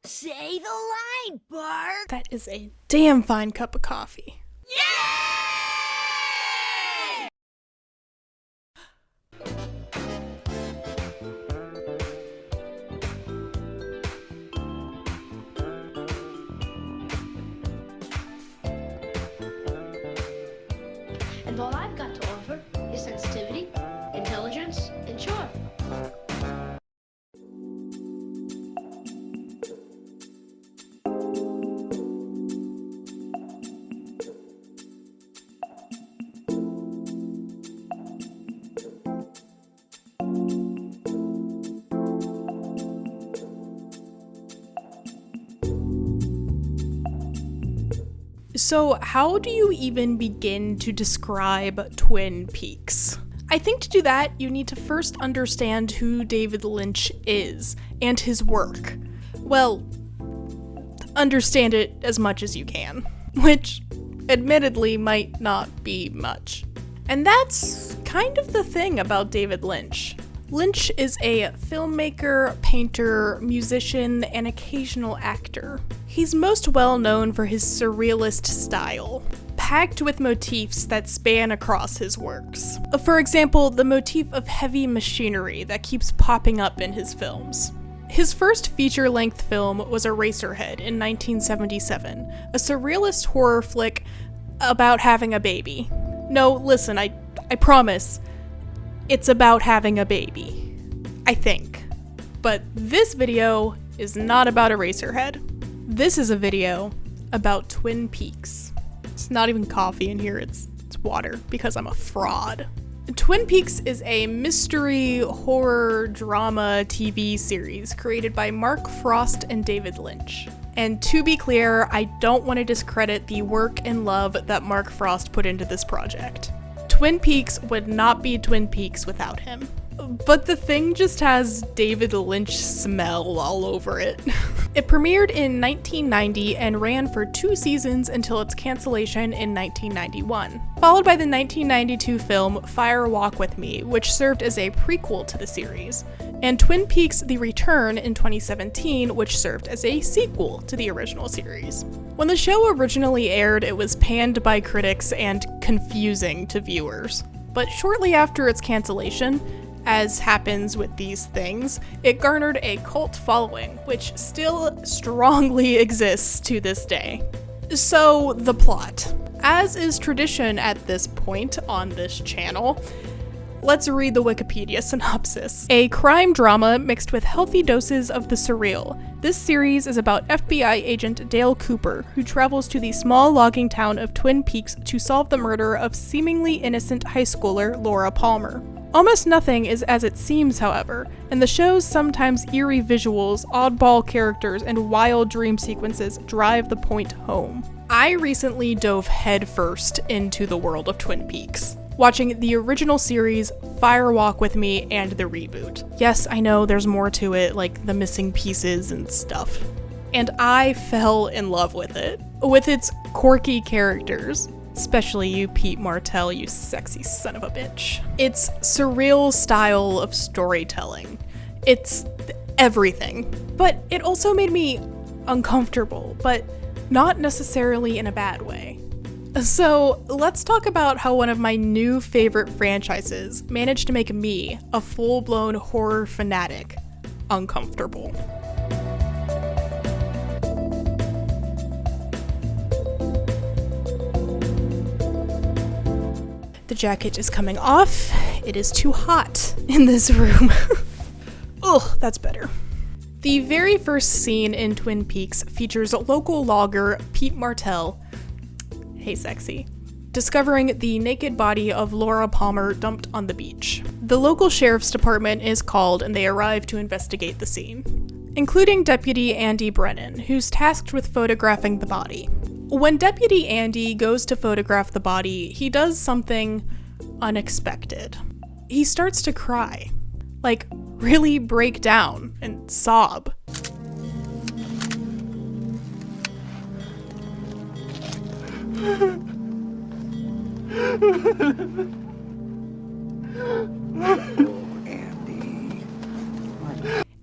Say the line, Bart! That is a damn fine cup of coffee. Yay! And all I've got to offer is sensitivity, intelligence, and charm. So, how do you even begin to describe Twin Peaks? I think to do that, you need to first understand who David Lynch is and his work. Well, understand it as much as you can, which admittedly might not be much. And that's kind of the thing about David Lynch. Lynch is a filmmaker, painter, musician, and occasional actor. He's most well known for his surrealist style, packed with motifs that span across his works. For example, the motif of heavy machinery that keeps popping up in his films. His first feature-length film was Eraserhead in 1977, a surrealist horror flick about having a baby. No, listen, I promise, it's about having a baby. I think. But this video is not about Eraserhead. This is a video about Twin Peaks. It's not even coffee in here, it's water, because I'm a fraud. Twin Peaks is a mystery, horror, drama TV series created by Mark Frost and David Lynch. And to be clear, I don't want to discredit the work and love that Mark Frost put into this project. Twin Peaks would not be Twin Peaks without him. But the thing just has David Lynch smell all over it. It premiered in 1990 and ran for 2 seasons until its cancellation in 1991, followed by the 1992 film Fire Walk With Me, which served as a prequel to the series, and Twin Peaks: The Return in 2017, which served as a sequel to the original series. When the show originally aired, it was panned by critics and confusing to viewers. But shortly after its cancellation, as happens with these things, it garnered a cult following, which still strongly exists to this day. So, the plot. As is tradition at this point on this channel, let's read the Wikipedia synopsis. A crime drama mixed with healthy doses of the surreal. This series is about FBI agent Dale Cooper, who travels to the small logging town of Twin Peaks to solve the murder of seemingly innocent high schooler Laura Palmer. Almost nothing is as it seems, however, and the show's sometimes eerie visuals, oddball characters, and wild dream sequences drive the point home. I recently dove headfirst into the world of Twin Peaks, watching the original series, Fire Walk With Me, and the reboot. Yes, I know there's more to it, like the missing pieces and stuff. And I fell in love with it, with its quirky characters. Especially you, Pete Martell, you sexy son of a bitch. Its surreal style of storytelling. It's everything. But it also made me uncomfortable, but not necessarily in a bad way. So let's talk about how one of my new favorite franchises managed to make me, a full-blown horror fanatic, uncomfortable. The jacket is coming off. It is too hot in this room. Ugh, that's better. The very first scene in Twin Peaks features local logger Pete Martell, hey sexy, discovering the naked body of Laura Palmer dumped on the beach. The local sheriff's department is called and they arrive to investigate the scene, including Deputy Andy Brennan, who's tasked with photographing the body. When Deputy Andy goes to photograph the body, he does something unexpected. He starts to cry. Like, really break down and sob.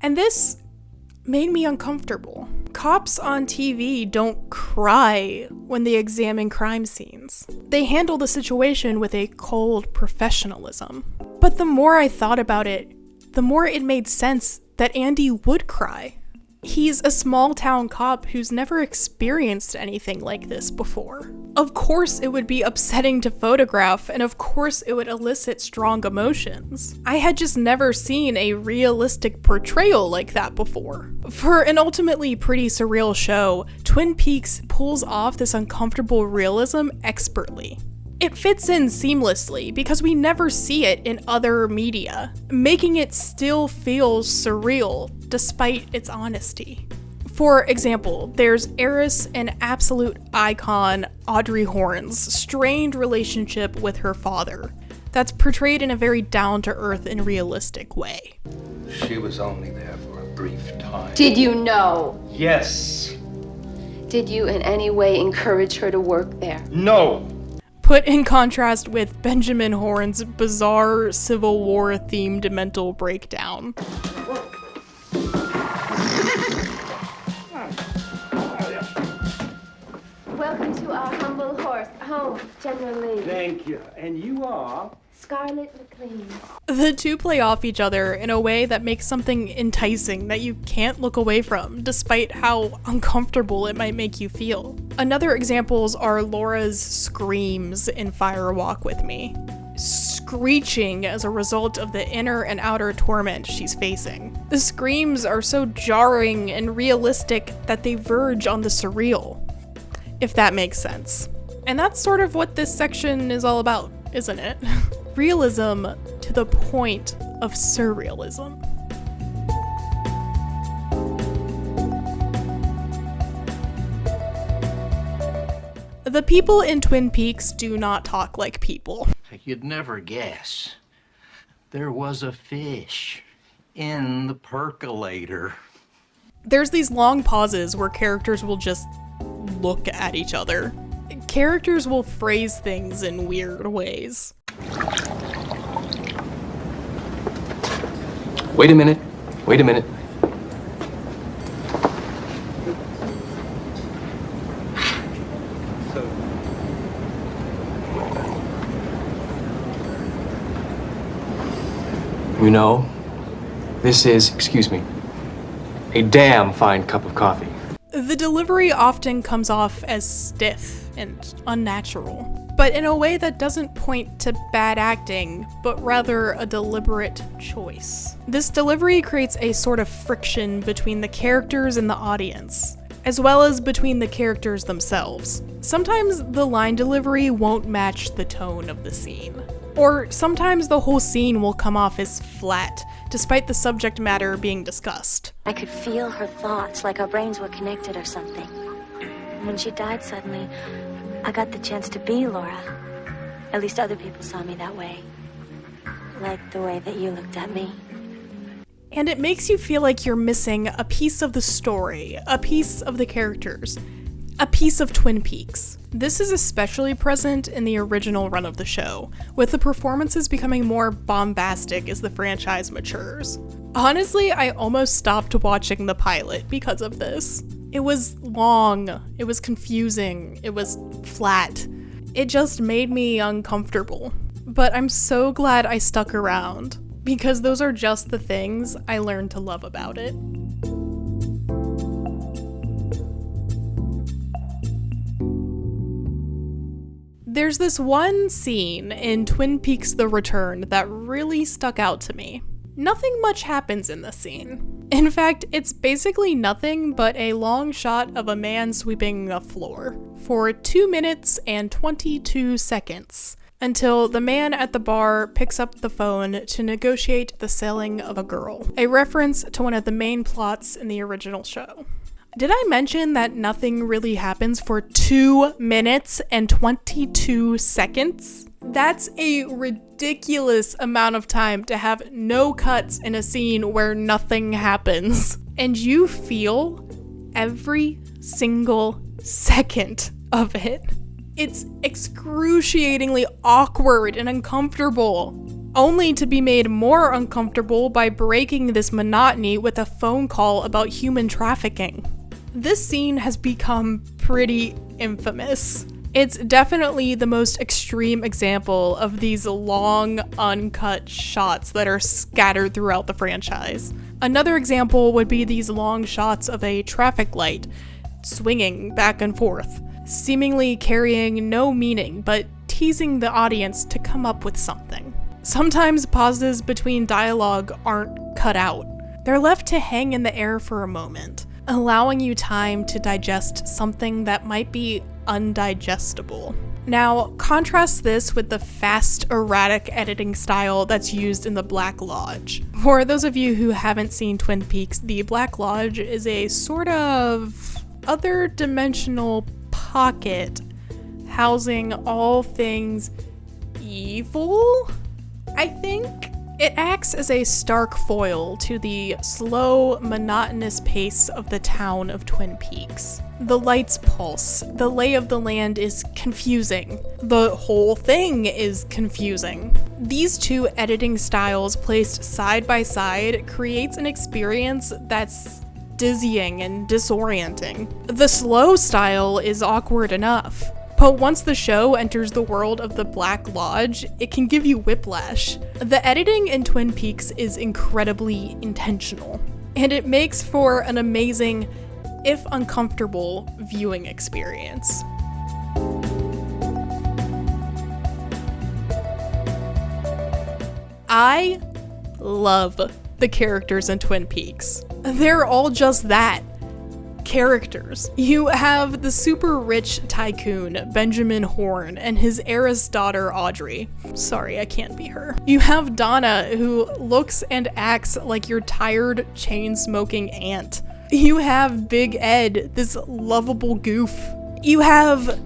And this made me uncomfortable. Cops on TV don't cry when they examine crime scenes. They handle the situation with a cold professionalism. But the more I thought about it, the more it made sense that Andy would cry. He's a small-town cop who's never experienced anything like this before. Of course it would be upsetting to photograph, and of course it would elicit strong emotions. I had just never seen a realistic portrayal like that before. For an ultimately pretty surreal show, Twin Peaks pulls off this uncomfortable realism expertly. It fits in seamlessly because we never see it in other media, making it still feel surreal despite its honesty. For example, there's heiress and absolute icon Audrey Horne's strained relationship with her father that's portrayed in a very down-to-earth and realistic way. She was only there for a brief time. Did you know? Yes. Did you in any way encourage her to work there? No. Put in contrast with Benjamin Horne's bizarre Civil War-themed mental breakdown. Welcome to our humble home, General Lee. Thank you. And you are? Scarlett McLean. The two play off each other in a way that makes something enticing that you can't look away from, despite how uncomfortable it might make you feel. Another examples are Laura's screams in Fire Walk With Me, screeching as a result of the inner and outer torment she's facing. The screams are so jarring and realistic that they verge on the surreal, if that makes sense. And that's sort of what this section is all about, isn't it? Realism to the point of surrealism. The people in Twin Peaks do not talk like people. You'd never guess. There was a fish in the percolator. There's these long pauses where characters will just look at each other. Characters will phrase things in weird ways. Wait a minute. Wait a minute. You know, this is, excuse me, a damn fine cup of coffee. The delivery often comes off as stiff and unnatural, but in a way that doesn't point to bad acting, but rather a deliberate choice. This delivery creates a sort of friction between the characters and the audience, as well as between the characters themselves. Sometimes the line delivery won't match the tone of the scene. Or sometimes the whole scene will come off as flat, despite the subject matter being discussed. I could feel her thoughts, like our brains were connected or something. When she died suddenly, I got the chance to be Laura. At least other people saw me that way. Like the way that you looked at me. And it makes you feel like you're missing a piece of the story, a piece of the characters, a piece of Twin Peaks. This is especially present in the original run of the show, with the performances becoming more bombastic as the franchise matures. Honestly, I almost stopped watching the pilot because of this. It was long, it was confusing, it was flat. It just made me uncomfortable. But I'm so glad I stuck around, because those are just the things I learned to love about it. There's this one scene in Twin Peaks: The Return that really stuck out to me. Nothing much happens in this scene. In fact, it's basically nothing but a long shot of a man sweeping a floor for 2 minutes and 22 seconds, until the man at the bar picks up the phone to negotiate the selling of a girl, a reference to one of the main plots in the original show. Did I mention that nothing really happens for 2 minutes and 22 seconds? That's a ridiculous amount of time to have no cuts in a scene where nothing happens. And you feel every single second of it. It's excruciatingly awkward and uncomfortable, only to be made more uncomfortable by breaking this monotony with a phone call about human trafficking. This scene has become pretty infamous. It's definitely the most extreme example of these long, uncut shots that are scattered throughout the franchise. Another example would be these long shots of a traffic light swinging back and forth, seemingly carrying no meaning but teasing the audience to come up with something. Sometimes pauses between dialogue aren't cut out. They're left to hang in the air for a moment, allowing you time to digest something that might be undigestible. Now, contrast this with the fast, erratic editing style that's used in the Black Lodge. For those of you who haven't seen Twin Peaks, the Black Lodge is a sort of other dimensional pocket housing all things evil, I think? It acts as a stark foil to the slow, monotonous pace of the town of Twin Peaks. The lights pulse, the lay of the land is confusing, the whole thing is confusing. These two editing styles placed side by side creates an experience that's dizzying and disorienting. The slow style is awkward enough, but once the show enters the world of the Black Lodge, it can give you whiplash. The editing in Twin Peaks is incredibly intentional, and it makes for an amazing, if uncomfortable, viewing experience. I love the characters in Twin Peaks. They're all just that. Characters. You have the super rich tycoon, Benjamin Horne, and his heiress daughter, Audrey. Sorry, I can't be her. You have Donna, who looks and acts like your tired, chain-smoking aunt. You have Big Ed, this lovable goof. You have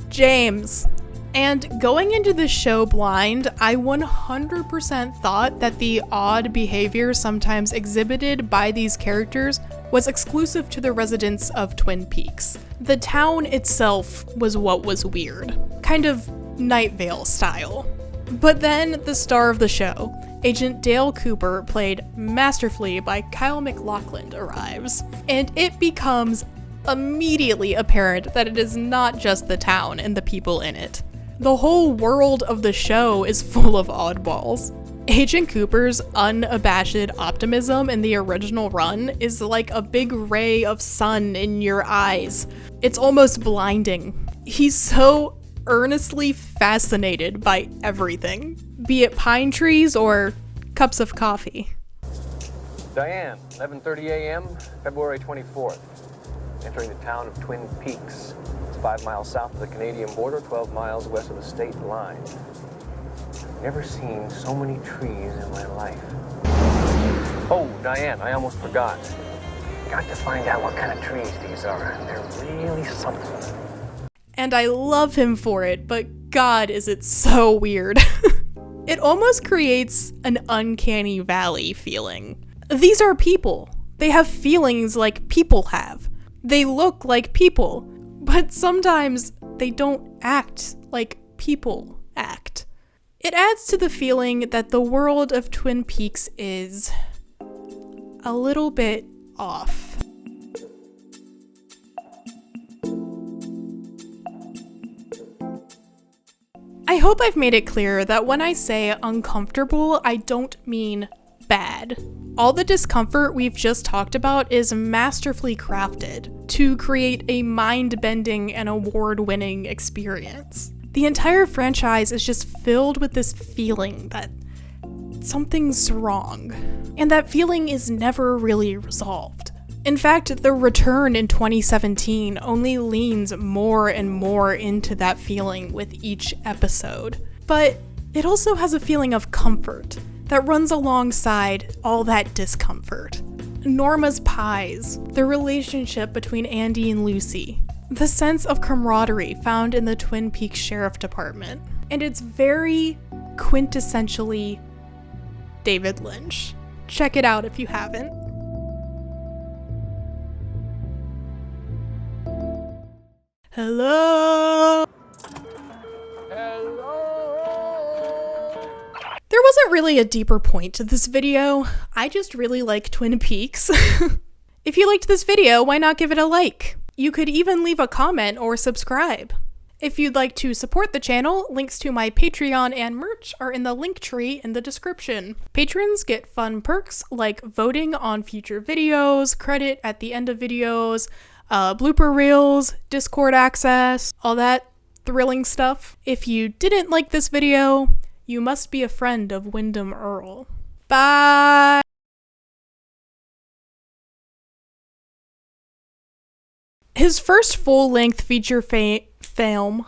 James. And going into the show blind, I 100% thought that the odd behavior sometimes exhibited by these characters was exclusive to the residents of Twin Peaks. The town itself was what was weird, kind of Night Vale style. But then the star of the show, Agent Dale Cooper, played masterfully by Kyle MacLachlan, arrives, and it becomes immediately apparent that it is not just the town and the people in it. The whole world of the show is full of oddballs. Agent Cooper's unabashed optimism in the original run is like a big ray of sun in your eyes. It's almost blinding. He's so earnestly fascinated by everything, be it pine trees or cups of coffee. Diane, 11:30 a.m., February 24th. Entering the town of Twin Peaks. It's 5 miles south of the Canadian border, 12 miles west of the state line. Never seen so many trees in my life. Oh, Diane, I almost forgot. Got to find out what kind of trees these are. They're really something. And I love him for it, but God, is it so weird. It almost creates an uncanny valley feeling. These are people. They have feelings like people have. They look like people, but sometimes they don't act like people act. It adds to the feeling that the world of Twin Peaks is a little bit off. I hope I've made it clear that when I say uncomfortable, I don't mean bad. All the discomfort we've just talked about is masterfully crafted to create a mind-bending and award-winning experience. The entire franchise is just filled with this feeling that something's wrong, and that feeling is never really resolved. In fact, The Return in 2017 only leans more and more into that feeling with each episode. But it also has a feeling of comfort that runs alongside all that discomfort. Norma's pies, the relationship between Andy and Lucy, the sense of camaraderie found in the Twin Peaks Sheriff Department, and it's very quintessentially David Lynch. Check it out if you haven't. Hello? There wasn't really a deeper point to this video. I just really like Twin Peaks. If you liked this video, why not give it a like? You could even leave a comment or subscribe. If you'd like to support the channel, links to my Patreon and merch are in the link tree in the description. Patrons get fun perks like voting on future videos, credit at the end of videos, blooper reels, Discord access, all that thrilling stuff. If you didn't like this video, you must be a friend of Wyndham Earl. Bye! His first full-length feature film